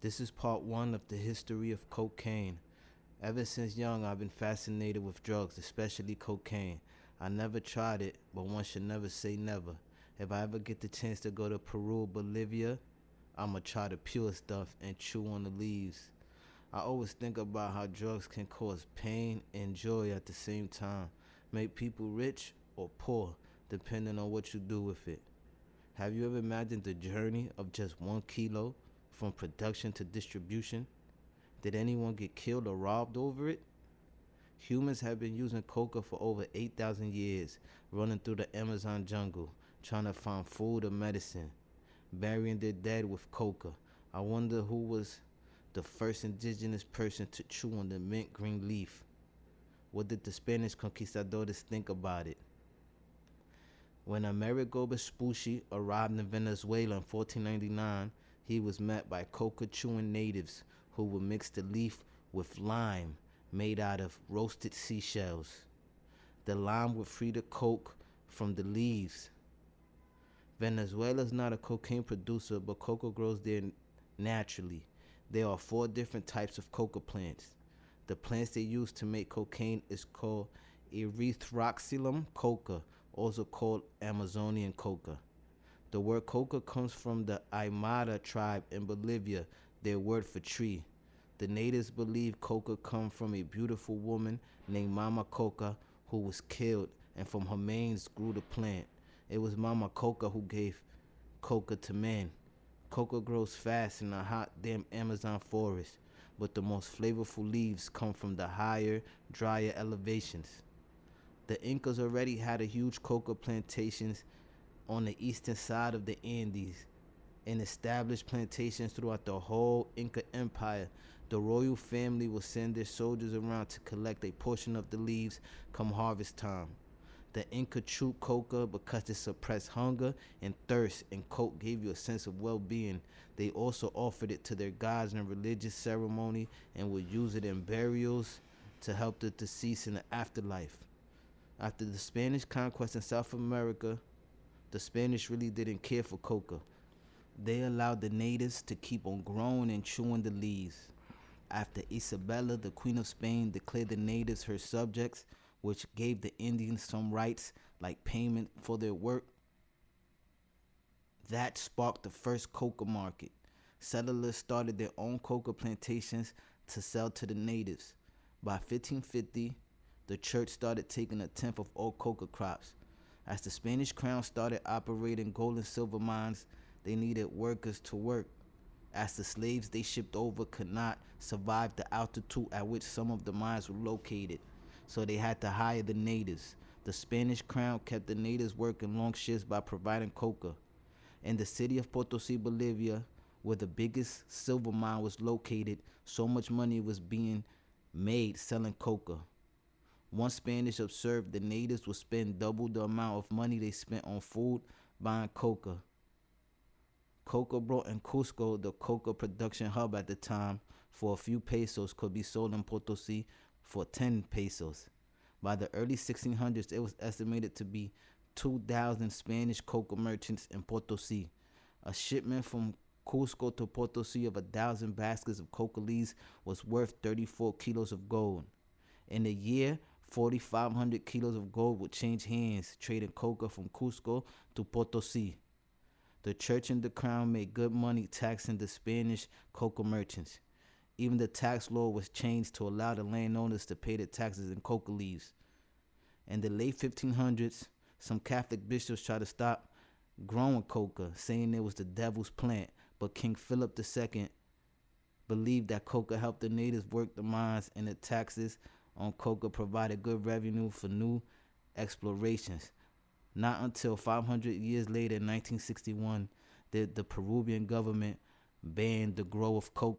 This is part one of the history of cocaine. Ever since young, I've been fascinated with drugs, especially cocaine. I never tried it, but one should never say never. If I ever get the chance to go to Peru or Bolivia, I'ma try the pure stuff and chew on the leaves. I always think about how drugs can cause pain and joy at the same time, make people rich or poor, depending on what you do with it. Have you ever imagined the journey of just 1 kilo from production to distribution? Did anyone get killed or robbed over it? Humans have been using coca for over 8,000 years, running through the Amazon jungle, trying to find food or medicine, burying their dead with coca. I wonder who was the first indigenous person to chew on the mint green leaf. What did the Spanish conquistadors think about it? When Amerigo Vespucci arrived in Venezuela in 1499, he was met by coca-chewing natives who would mix the leaf with lime made out of roasted seashells. The lime would free the coke from the leaves. Venezuela is not a cocaine producer, but coca grows there naturally. There are 4 different types of coca plants. The plants they use to make cocaine is called Erythroxylum coca, also called Amazonian coca. The word coca comes from the Aymara tribe in Bolivia, their word for tree. The natives believe coca comes from a beautiful woman named Mama Coca who was killed, and from her manes grew the plant. It was Mama Coca who gave coca to man. Coca grows fast in the hot, damp Amazon forest, but the most flavorful leaves come from the higher, drier elevations. The Incas already had a huge coca plantations on the eastern side of the Andes and established plantations throughout the whole Inca Empire. The royal family would send their soldiers around to collect a portion of the leaves come harvest time. The Inca chewed coca because it suppressed hunger and thirst, and coke gave you a sense of well-being. They also offered it to their gods in religious ceremony and would use it in burials to help the deceased in the afterlife. After the Spanish conquest in South America, the Spanish really didn't care for coca. They allowed the natives to keep on growing and chewing the leaves. After Isabella, the Queen of Spain, declared the natives her subjects, which gave the Indians some rights like payment for their work, that sparked the first coca market. Settlers started their own coca plantations to sell to the natives. By 1550, the church started taking a tenth of all coca crops. As the Spanish crown started operating gold and silver mines, they needed workers to work, as the slaves they shipped over could not survive the altitude at which some of the mines were located, so they had to hire the natives. The Spanish crown kept the natives working long shifts by providing coca. In the city of Potosí, Bolivia, where the biggest silver mine was located, so much money was being made selling coca. One Spanish observed the natives would spend double the amount of money they spent on food buying coca. Coca brought in Cusco, the coca production hub at the time, for a few pesos could be sold in Potosí for 10 pesos. By the early 1600s, it was estimated to be 2,000 Spanish coca merchants in Potosí. A shipment from Cusco to Potosí of 1,000 baskets of coca leaves was worth 34 kilos of gold. In a year, 4,500 kilos of gold would change hands, trading coca from Cusco to Potosí. The church and the crown made good money taxing the Spanish coca merchants. Even the tax law was changed to allow the landowners to pay the taxes in coca leaves. In the late 1500s, some Catholic bishops tried to stop growing coca, saying it was the devil's plant, but King Philip II believed that coca helped the natives work the mines, and the taxes on coca provided good revenue for new explorations. Not until 500 years later, in 1961, did the Peruvian government ban the grow of coca.